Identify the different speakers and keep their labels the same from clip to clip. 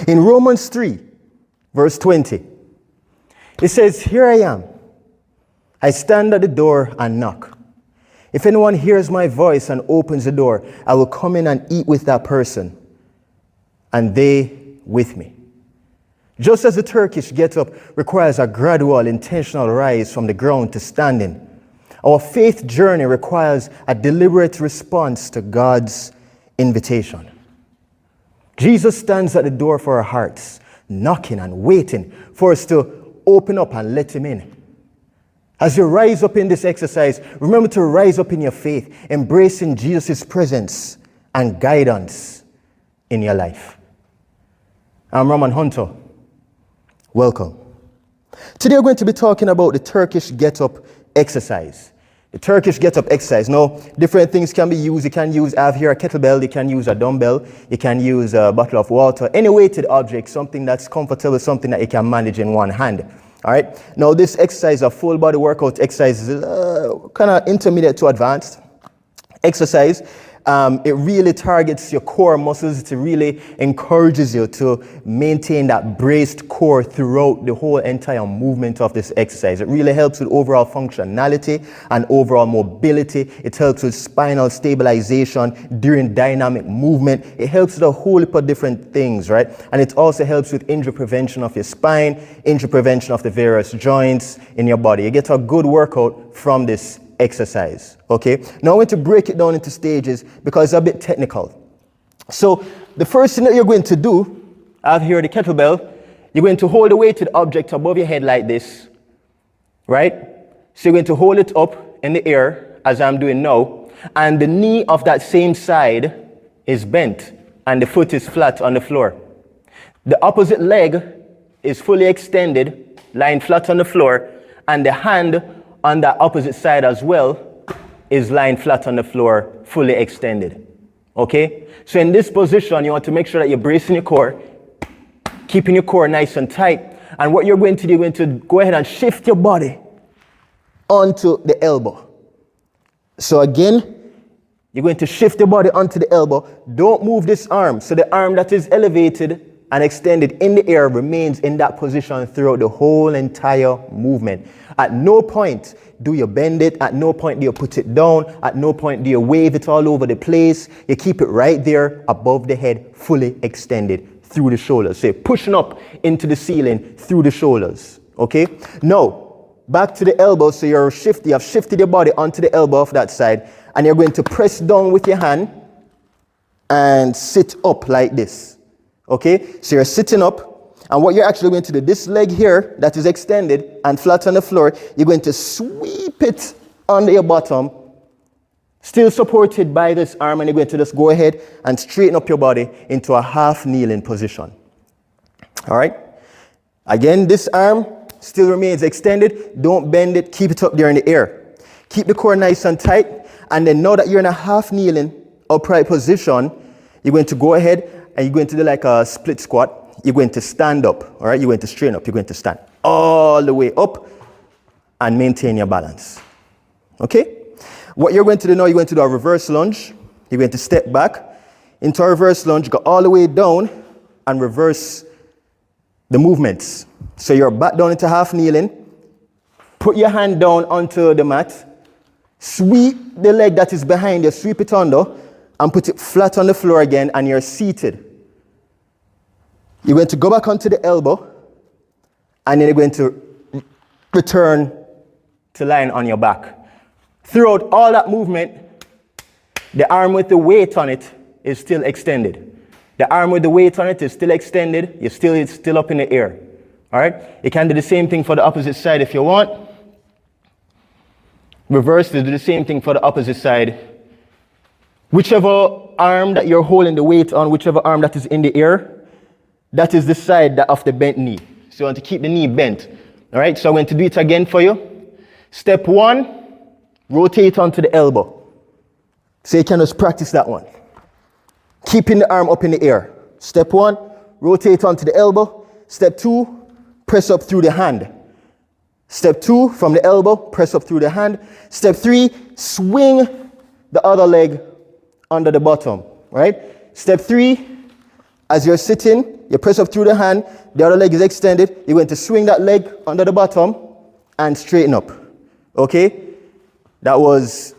Speaker 1: In Romans 3, verse 20, it says, "Here I am. I stand at the door and knock. If anyone hears my voice and opens the door, I will come in and eat with that person, and they with me." Just as the Turkish Get-Up requires a gradual, intentional rise from the ground to standing, our faith journey requires a deliberate response to God's invitation. Jesus stands at the door for our hearts, knocking and waiting for us to open up and let him in. As you rise up in this exercise, remember to rise up in your faith, embracing Jesus' presence and guidance in your life. I'm Roman Hunter. Welcome. Today we're going to be talking about the Turkish Get-Up exercise. The Turkish Get-Up exercise. Now, different things can be used. You can use, I have here a kettlebell, you can use a dumbbell, you can use a bottle of water, any weighted object, something that's comfortable, something that you can manage in one hand. All right. Now, this exercise, a full body workout exercise, is kind of intermediate to advanced exercise. It really targets your core muscles. It really encourages you to maintain that braced core throughout the whole entire movement of this exercise. It really helps with overall functionality and overall mobility. It helps with spinal stabilization during dynamic movement. It helps with a whole heap of different things, right? And it also helps with injury prevention of your spine, injury prevention of the various joints in your body. You get a good workout from this exercise. Okay, now I want to break it down into stages because it's a bit technical. So the first thing that you're going to do, I have here the kettlebell, you're going to hold a weighted object above your head like this, right? So you're going to hold it up in the air as I'm doing now, and the knee of that same side is bent and the foot is flat on the floor. The opposite leg is fully extended, lying flat on the floor, and the hand on the opposite side as well is lying flat on the floor, fully extended. Okay? So in this position, you want to make sure that you're bracing your core, keeping your core nice and tight. And what you're going to do, you're going to go ahead and shift your body onto the elbow. So again, you're going to shift your body onto the elbow. Don't move this arm. So the arm that is elevated and extended in the air remains in that position throughout the whole entire movement. At no point do you bend it. At no point do you put it down. At no point do you wave it all over the place. You keep it right there above the head, fully extended through the shoulders. So you're pushing up into the ceiling through the shoulders. Okay? Now, back to the elbow. So you have shifted your body onto the elbow of that side, and you're going to press down with your hand and sit up like this. Okay, so you're sitting up, and what you're actually going to do, this leg here that is extended and flat on the floor, you're going to sweep it under your bottom, still supported by this arm, and you're going to just go ahead and straighten up your body into a half kneeling position. All right, again, this arm still remains extended. Don't bend it, keep it up there in the air. Keep the core nice and tight, and then now that you're in a half kneeling upright position, you're going to go ahead and you're going to do like a split squat. You're going to stand up, all right? You're going to straighten up. You're going to stand all the way up and maintain your balance, okay? What you're going to do now, you're going to do a reverse lunge. You're going to step back into a reverse lunge, go all the way down and reverse the movements. So you're back down into half kneeling. Put your hand down onto the mat. Sweep the leg that is behind you, sweep it under, and put it flat on the floor again, and you're seated. You're going to go back onto the elbow, and then you're going to return to lying on your back. Throughout all that movement, the arm with the weight on it is still extended. The arm with the weight on it is still extended. It's still up in the air. All right? You can do the same thing for the opposite side if you want. Reverse to do the same thing for the opposite side. Whichever arm that you're holding the weight on, whichever arm that is in the air, that is the side of the bent knee. So you want to keep the knee bent. All right, so I'm going to do it again for you. Step 1, rotate onto the elbow. So you can just practice that one. Keeping the arm up in the air. Step 1, rotate onto the elbow. Step 2, press up through the hand. Step 2, from the elbow, press up through the hand. Step 3, swing the other leg under the bottom, right? Step 3, As you're sitting, you press up through the hand, the other leg is extended. You're going to swing that leg under the bottom and straighten up. Okay? That was,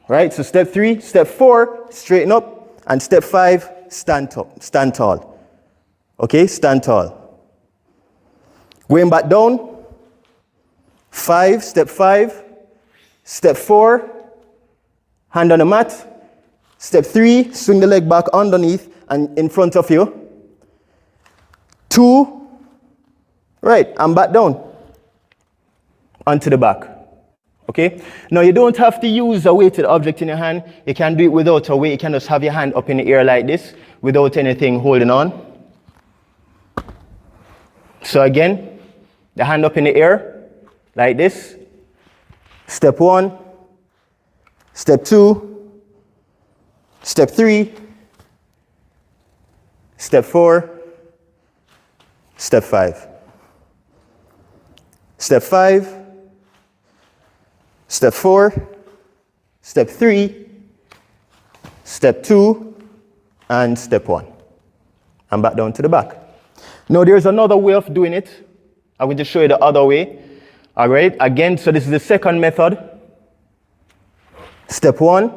Speaker 1: right? So step 3, step 4, straighten up. And step 5, stand tall. Okay? Stand tall. Going back down. 5, step 5. Step 4, hand on the mat. Step 3, swing the leg back underneath and in front of you. 2, right, and back down onto the back. Okay? Now you don't have to use a weighted object in your hand. You can do it without a weight. You can just have your hand up in the air like this without anything holding on. So again, the hand up in the air like this. Step 1, step 2, step 3, step 4, step 5. Step 5, step 4, step 3, step 2, and step 1. And back down to the back. Now there's another way of doing it. I will just show you the other way. All right, again, so this is the second method. Step 1,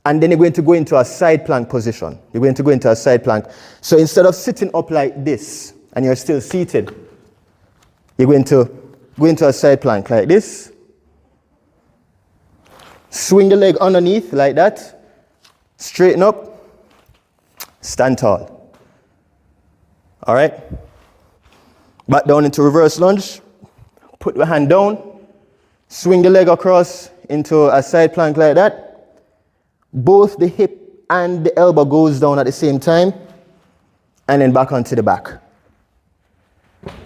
Speaker 1: and then you're going to go into a side plank position. You're going to go into a side plank. So instead of sitting up like this, and you're still seated, you're going to go into a side plank like this. Swing the leg underneath like that. Straighten up. Stand tall. All right. Back down into reverse lunge. Put the hand down. Swing the leg across into a side plank like that. Both the hip and the elbow goes down at the same time. And then back onto the back.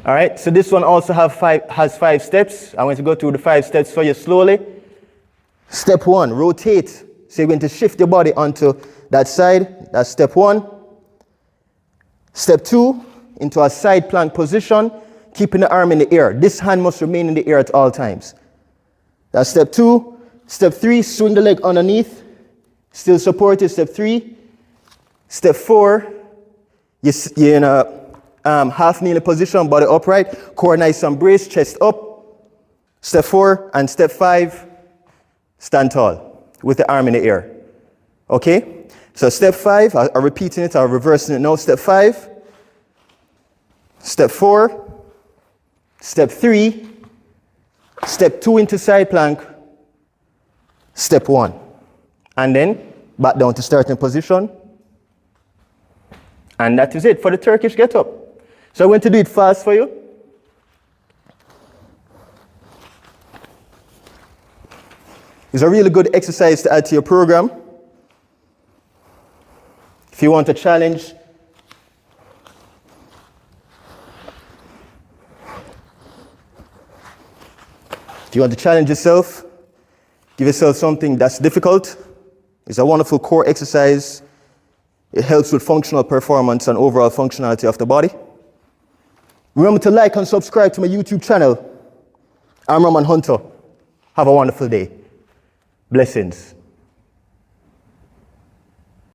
Speaker 1: All right, so this one also has 5 steps. I'm going to go through the 5 steps for you slowly. Step 1, rotate. So you're going to shift your body onto that side. That's step 1. Step 2, into a side plank position, keeping the arm in the air. This hand must remain in the air at all times. That's step 2. Step 3, swing the leg underneath. Still supported, step 3. Step 4, you're in a half kneeling position, body upright, core nice and braced, chest up. Step 4 and step 5, stand tall with the arm in the air. Okay? So step 5, I'm repeating it, I'm reversing it now. Step 5, step 4, step 3, step 2 into side plank, step 1. And then back down to starting position. And that is it for the Turkish Get-Up. So I'm going to do it fast for you. It's a really good exercise to add to your program. If you want a challenge, if you want to challenge yourself, give yourself something that's difficult. It's a wonderful core exercise. It helps with functional performance and overall functionality of the body. Remember to like and subscribe to my YouTube channel. I'm Roman Hunter. Have a wonderful day. Blessings.